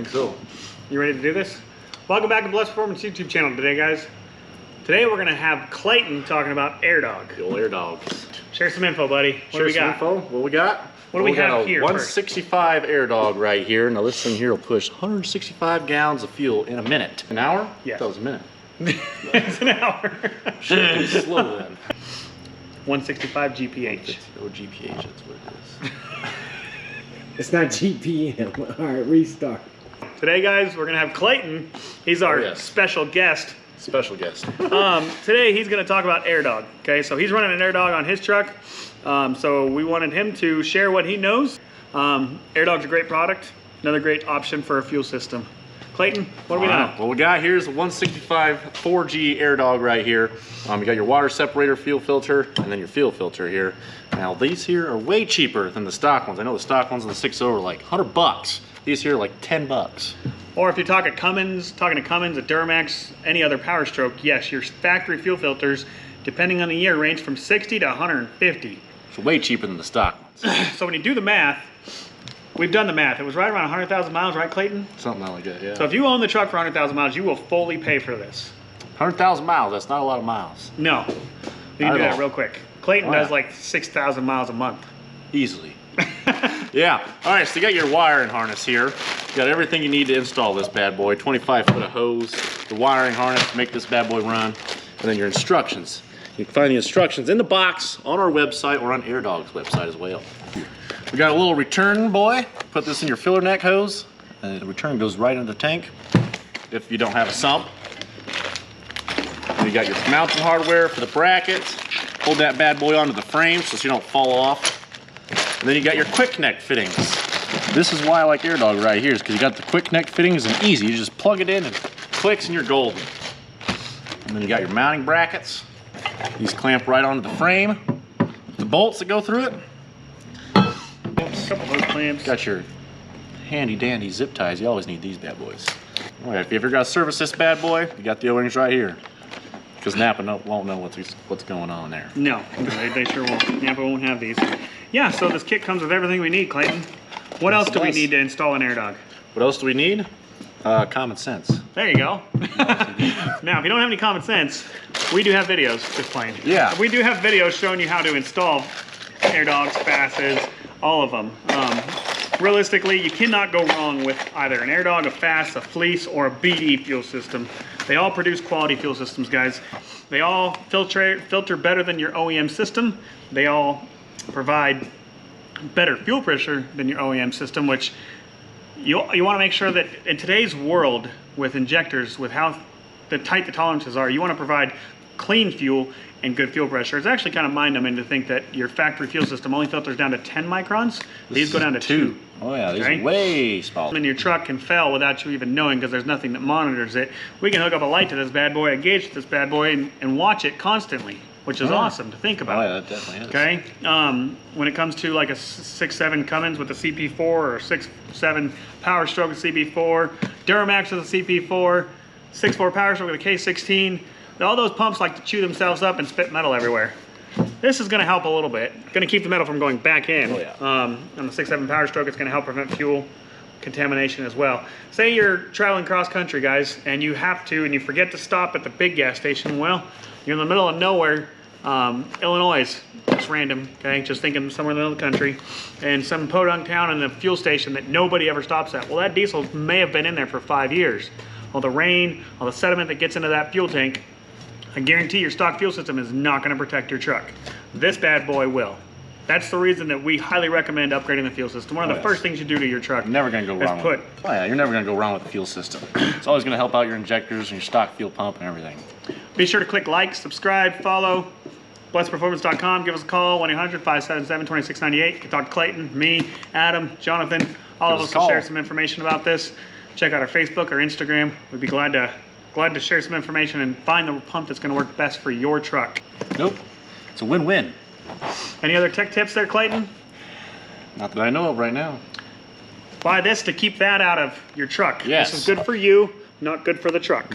think so. You ready to do this? Welcome back to Blessed Performance YouTube channel today, guys. Today we're gonna have Clayton talking about AirDog. The old AirDogs. Share some info, buddy. What do we got? What we got? What do we have here? 165 AirDog right here. Now this thing here will push 165 gallons of fuel in a minute. An hour? Yes. That was a minute. It's an hour. Shit, slow then. 165 GPH. Oh, GPH, that's what it is. It's not GPM. All right, restart. Today, guys, we're gonna have Clayton. He's our special guest. Special guest. Today he's gonna talk about AirDog. Okay, so he's running an AirDog on his truck. So we wanted him to share what he knows. AirDog's a great product. Another great option for a fuel system. Clayton, what do we know? What we got here is a 165 4G AirDog right here. You got your water separator, fuel filter, and then your fuel filter here. Now these here are way cheaper than the stock ones. I know the stock ones in the 6.0 are like 100 bucks. These here are like 10 bucks. Or if you talk at Cummins, a Duramax, any other Power Stroke, yes, your factory fuel filters, depending on the year, range from 60 to 150. It's way cheaper than the stock ones. So when you do the math, we've done the math. It was right around 100,000 miles, right, Clayton? Something like that, yeah. So if you own the truck for 100,000 miles, you will fully pay for this. 100,000 miles, that's not a lot of miles. No. We can do that real quick. Clayton does like 6,000 miles a month. Easily. Yeah. All right, so you got your wiring harness here. You got everything you need to install this bad boy. 25 foot of hose, the wiring harness to make this bad boy run, and then your instructions. You can find the instructions in the box on our website or on AirDog's website as well. We got a little return boy. Put this in your filler neck hose. The return goes right into the tank if you don't have a sump. And you got your mounting hardware for the brackets. Hold that bad boy onto the frame so you don't fall off. And then you got your quick neck fittings. This is why I like AirDog right here, is because you got the quick neck fittings and easy. You just plug it in and clicks and you're golden. And then you got your mounting brackets. These clamp right onto the frame. The bolts that go through it. Couple of those clamps. Got your handy dandy zip ties. You always need these bad boys. All right, if you ever got to service this bad boy, you got the O-rings right here. Because Napa won't know what's going on there. No, they sure won't. Napa won't have these. Yeah, so this kit comes with everything we need, Clayton. What else do we need to install an AirDog? What else do we need? Common sense. There you go. Now, if you don't have any common sense, we do have videos, just plain. Yeah. We do have videos showing you how to install AirDogs, FASs, all of them. Realistically, you cannot go wrong with either an AirDog, a FAS, a Fleece, or a BD fuel system. They all produce quality fuel systems, guys. They all filter better than your OEM system. They all provide better fuel pressure than your OEM system, which you want to make sure that in today's world with injectors, with how tight the tolerances are, you want to provide clean fuel and good fuel pressure. It's actually kind of mind-numbing to think that your factory fuel system only filters down to 10 microns. These go down to 2. Oh yeah, these are way small. And your truck can fail without you even knowing because there's nothing that monitors it. We can hook up a light to this bad boy, a gauge to this bad boy, and watch it constantly, which is awesome to think about. Oh yeah, that definitely is. Okay, when it comes to like a 6.7 Cummins with a CP4 or a 6.7 Power Stroke with CP4, Duramax with a CP4, 6.4 Power Stroke with a K16, all those pumps like to chew themselves up and spit metal everywhere. This is going to help a little bit. Going to keep the metal from going back in. Oh, yeah. On the 6.7 Power Stroke, it's going to help prevent fuel contamination as well. Say you're traveling cross country, guys, and you have to, and you forget to stop at the big gas station. Well, you're in the middle of nowhere, Illinois, just random, okay? Just thinking somewhere in the middle of the country, and some podunk town and a fuel station that nobody ever stops at. Well, that diesel may have been in there for 5 years. All the rain, all the sediment that gets into that fuel tank, I guarantee your stock fuel system is not going to protect your truck. This bad boy will. That's the reason that we highly recommend upgrading the fuel system. One of the first things you do to your truck You're never going to go wrong with it. Oh yeah, you're never going to go wrong with the fuel system. It's always going to help out your injectors and your stock fuel pump and everything. Be sure to click like, subscribe, follow, blessedperformance.com. Give us a call, 1-800-577-2698. You can talk to Clayton, me, Adam, Jonathan. All of us will share some information about this. Check out our Facebook or Instagram. We'd be glad to share some information and find the pump that's going to work best for your truck. Nope. It's a win-win. Any other tech tips there, Clayton? Not that I know of right now. Buy this to keep that out of your truck. Yes. This is good for you, not good for the truck.